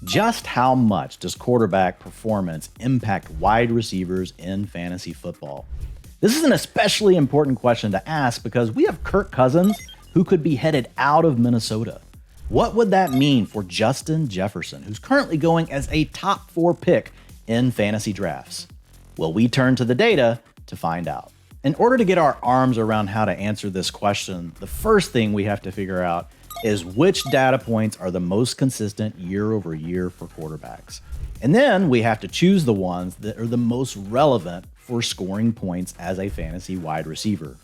Just how much does quarterback performance impact wide receivers in fantasy football? This is an especially important question to ask because we have Kirk Cousins who could be headed out of Minnesota. What would that mean for Justin Jefferson, who's currently going as a top 4 pick in fantasy drafts? Well, we turn to the data to find out. In order to get our arms around how to answer this question, the first thing we have to figure out is which data points are the most consistent year over year for quarterbacks. And then we have to choose the ones that are the most relevant for scoring points as a fantasy wide receiver.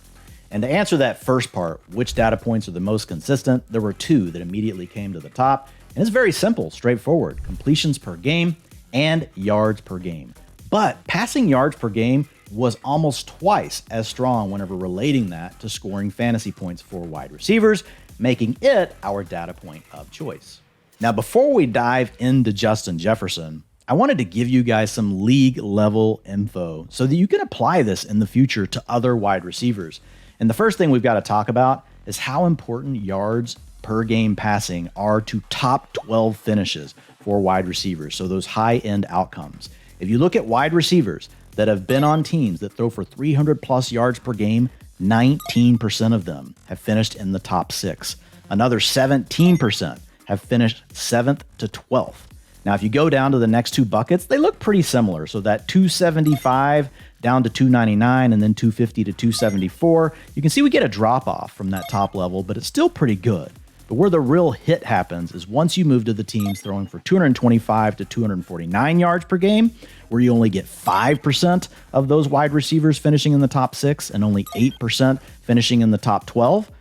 And to answer that first part, which data points are the most consistent, there were 2 that immediately came to the top. And it's very simple, straightforward: completions per game and yards per game. But passing yards per game was almost twice as strong whenever relating that to scoring fantasy points for wide receivers, making it our data point of choice. Now, before we dive into Justin Jefferson, I wanted to give you guys some league level info so that you can apply this in the future to other wide receivers. And the first thing we've got to talk about is how important yards per game passing are to top 12 finishes for wide receivers, so those high-end outcomes. If you look at wide receivers that have been on teams that throw for 300 plus yards per game, 19% of them have finished in the top 6. Another 17% have finished 7th to 12th. Now, if you go down to the next 2 buckets, they look pretty similar. So that 275 down to 299 and then 250 to 274, you can see we get a drop off from that top level, but it's still pretty good. But where the real hit happens is once you move to the teams throwing for 225 to 249 yards per game, where you only get 5% of those wide receivers finishing in the top 6 and only 8% finishing in the top 12.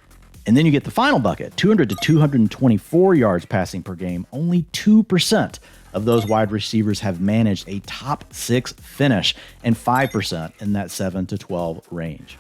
And then you get the final bucket, 200 to 224 yards passing per game. Only 2% of those wide receivers have managed a top 6 finish and 5% in that 7 to 12 range.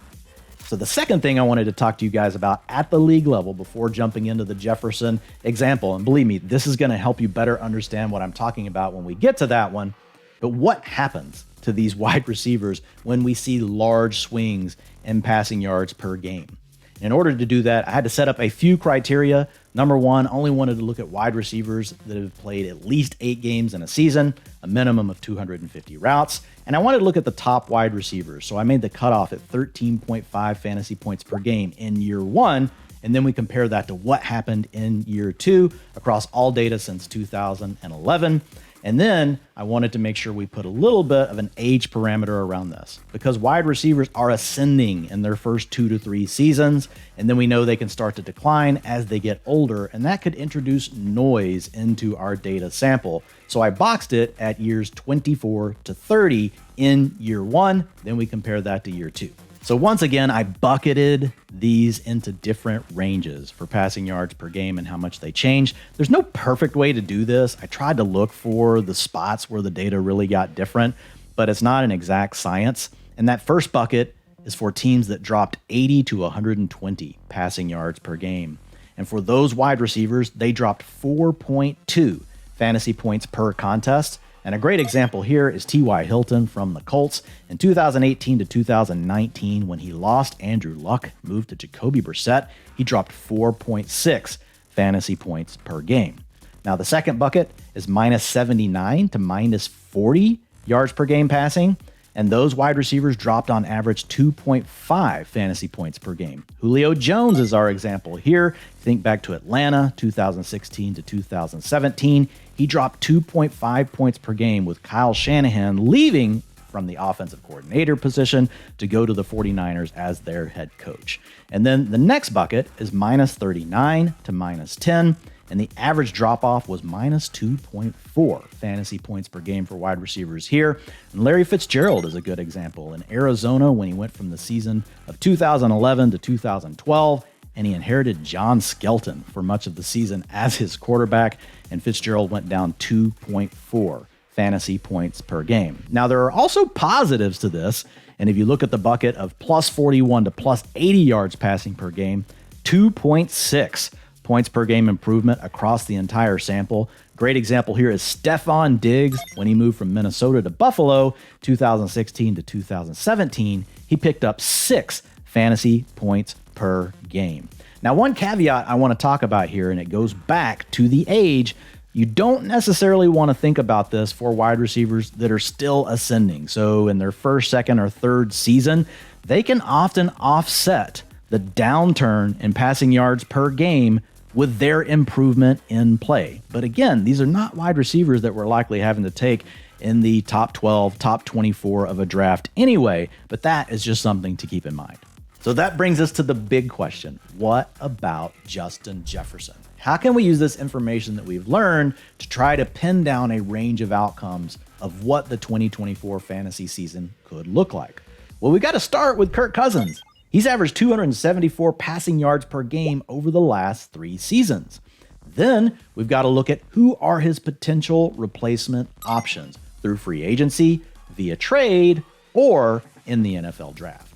So the second thing I wanted to talk to you guys about at the league level before jumping into the Jefferson example, and believe me, this is going to help you better understand what I'm talking about when we get to that one, but what happens to these wide receivers when we see large swings in passing yards per game? In order to do that, I had to set up a few criteria. Number one, only wanted to look at wide receivers that have played at least 8 games in a season, a minimum of 250 routes. And I wanted to look at the top wide receivers. So I made the cutoff at 13.5 fantasy points per game in year 1. And then we compare that to what happened in year 2 across all data since 2011. And then I wanted to make sure we put a little bit of an age parameter around this because wide receivers are ascending in their first 2 to 3 seasons. And then we know they can start to decline as they get older. And that could introduce noise into our data sample. So I boxed it at years 24 to 30 in year 1. Then we compare that to year 2. So once again, I bucketed these into different ranges for passing yards per game and how much they change. There's no perfect way to do this. I tried to look for the spots where the data really got different, but it's not an exact science. And that first bucket is for teams that dropped 80 to 120 passing yards per game. And for those wide receivers, they dropped 4.2 fantasy points per contest. And a great example here is T.Y. Hilton from the Colts. In 2018 to 2019, when he lost Andrew Luck, moved to Jacoby Brissett, he dropped 4.6 fantasy points per game. Now, the second bucket is minus 79 to minus 40 yards per game passing. And those wide receivers dropped on average 2.5 fantasy points per game. Julio Jones is our example here. Think back to Atlanta, 2016 to 2017. He dropped 2.5 points per game with Kyle Shanahan leaving from the offensive coordinator position to go to the 49ers as their head coach. And then the next bucket is minus 39 to minus 10. And the average drop-off was minus 2.4 fantasy points per game for wide receivers here. And Larry Fitzgerald is a good example. In Arizona, when he went from the season of 2011 to 2012, and he inherited John Skelton for much of the season as his quarterback, and Fitzgerald went down 2.4 fantasy points per game. Now, there are also positives to this, and if you look at the bucket of plus 41 to plus 80 yards passing per game, 2.6 points per game improvement across the entire sample. Great example here is Stephon Diggs. When he moved from Minnesota to Buffalo, 2016 to 2017, he picked up 6 fantasy points per game. Now, one caveat I want to talk about here, and it goes back to the age. You don't necessarily want to think about this for wide receivers that are still ascending. So in their first, second, or third season, they can often offset the downturn in passing yards per game with their improvement in play. But again, these are not wide receivers that we're likely having to take in the top 12, top 24 of a draft anyway, but that is just something to keep in mind. So that brings us to the big question. What about Justin Jefferson? How can we use this information that we've learned to try to pin down a range of outcomes of what the 2024 fantasy season could look like? Well, we got to start with Kirk Cousins. He's averaged 274 passing yards per game over the last 3 seasons. Then we've got to look at who are his potential replacement options through free agency, via trade, or in the NFL draft.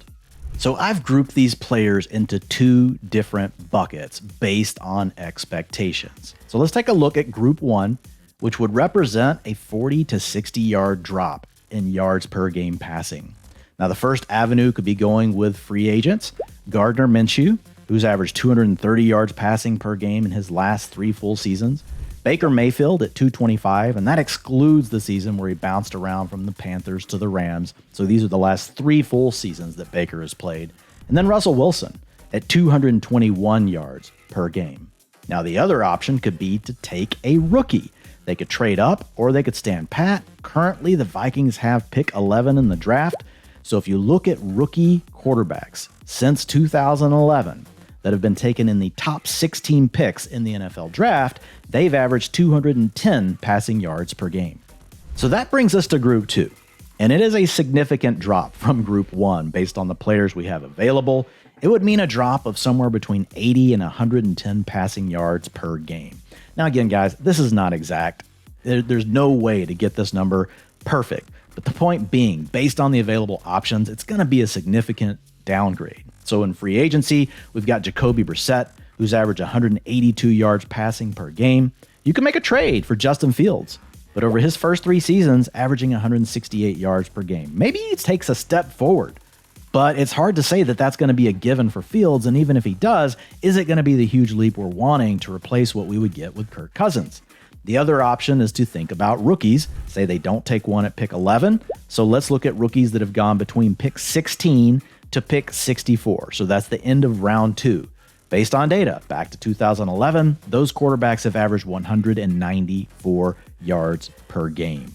So I've grouped these players into 2 different buckets based on expectations. So let's take a look at group 1, which would represent a 40 to 60 yard drop in yards per game passing. Now, the first avenue could be going with free agents. Gardner Minshew, who's averaged 230 yards passing per game in his last 3 full seasons. Baker Mayfield at 225, and that excludes the season where he bounced around from the Panthers to the Rams. So these are the last 3 full seasons that Baker has played. And then Russell Wilson at 221 yards per game. Now, the other option could be to take a rookie. They could trade up or they could stand pat. Currently, the Vikings have pick 11 in the draft. So if you look at rookie quarterbacks since 2011 that have been taken in the top 16 picks in the NFL draft, they've averaged 210 passing yards per game. So that brings us to group 2. And it is a significant drop from group 1 based on the players we have available. It would mean a drop of somewhere between 80 and 110 passing yards per game. Now again, guys, this is not exact. There's no way to get this number perfect. But the point being, based on the available options, it's going to be a significant downgrade. So in free agency, we've got Jacoby Brissett, who's averaged 182 yards passing per game. You can make a trade for Justin Fields, but over his first 3 seasons, averaging 168 yards per game. Maybe he takes a step forward, but it's hard to say that that's going to be a given for Fields, and even if he does, is it going to be the huge leap we're wanting to replace what we would get with Kirk Cousins? The other option is to think about rookies. Say they don't take one at pick 11, so let's look at rookies that have gone between pick 16 to pick 64. So that's the end of round 2. Based on data, back to 2011, those quarterbacks have averaged 194 yards per game.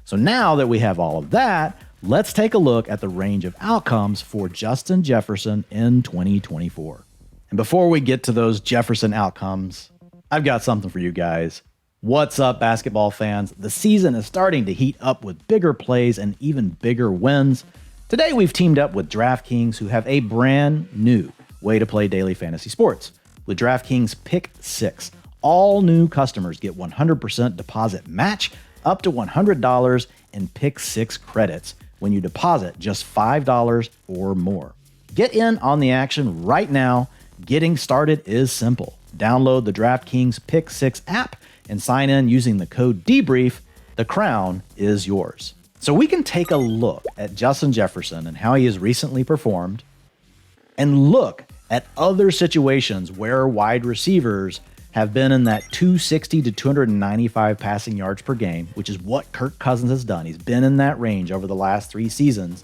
So now that we have all of that, let's take a look at the range of outcomes for Justin Jefferson in 2024. And before we get to those Jefferson outcomes, I've got something for you guys. What's up, basketball fans? The season is starting to heat up with bigger plays and even bigger wins. Today, we've teamed up with DraftKings, who have a brand new way to play daily fantasy sports. With DraftKings Pick 6, all new customers get 100% deposit match up to $100 in Pick 6 credits when you deposit just $5 or more. Get in on the action right now. Getting started is simple. Download the DraftKings Pick 6 app and sign in using the code DEBRIEF. The crown is yours. So we can take a look at Justin Jefferson and how he has recently performed, and look at other situations where wide receivers have been in that 260 to 295 passing yards per game, which is what Kirk Cousins has done. He's been in that range over the last 3 seasons,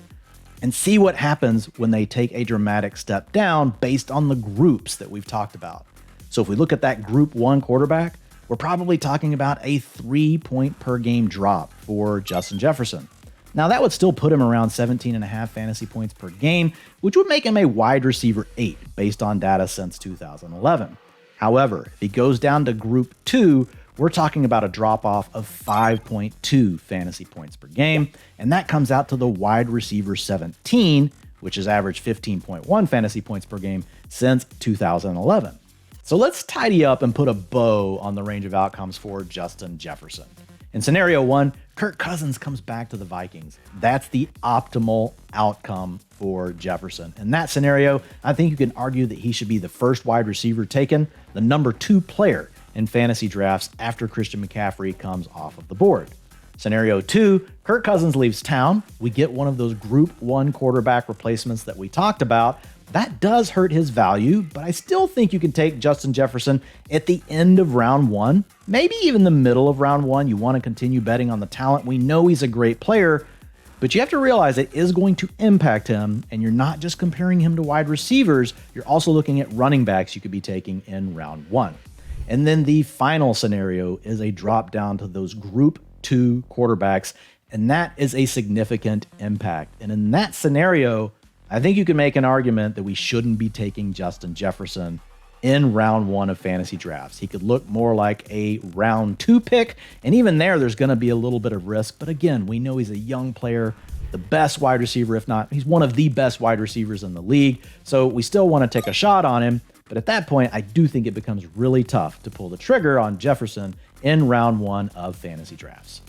and see what happens when they take a dramatic step down based on the groups that we've talked about. So if we look at that group 1 quarterback, we're probably talking about a 3-point per game drop for Justin Jefferson. Now, that would still put him around 17.5 fantasy points per game, which would make him a wide receiver 8 based on data since 2011. However, if he goes down to group 2, we're talking about a drop off of 5.2 fantasy points per game, and that comes out to the wide receiver 17, which has averaged 15.1 fantasy points per game since 2011. So let's tidy up and put a bow on the range of outcomes for Justin Jefferson. In scenario 1, Kirk Cousins comes back to the Vikings. That's the optimal outcome for Jefferson. In that scenario, I think you can argue that he should be the first wide receiver taken, the number 2 player in fantasy drafts after Christian McCaffrey comes off of the board. Scenario 2, Kirk Cousins leaves town. We get one of those Group 1 quarterback replacements that we talked about. That does hurt his value, but I still think you can take Justin Jefferson at the end of round 1, maybe even the middle of round 1. You want to continue betting on the talent. We know he's a great player, but you have to realize it is going to impact him, and you're not just comparing him to wide receivers, you're also looking at running backs you could be taking in round 1. And then the final scenario is a drop down to those Group 2 quarterbacks, and that is a significant impact. And in that scenario, I think you can make an argument that we shouldn't be taking Justin Jefferson in round 1 of fantasy drafts. He could look more like a round 2 pick, and even there's going to be a little bit of risk. But again, we know he's a young player, the best wide receiver, if not, he's one of the best wide receivers in the league. So we still want to take a shot on him. But at that point, I do think it becomes really tough to pull the trigger on Jefferson in round 1 of fantasy drafts.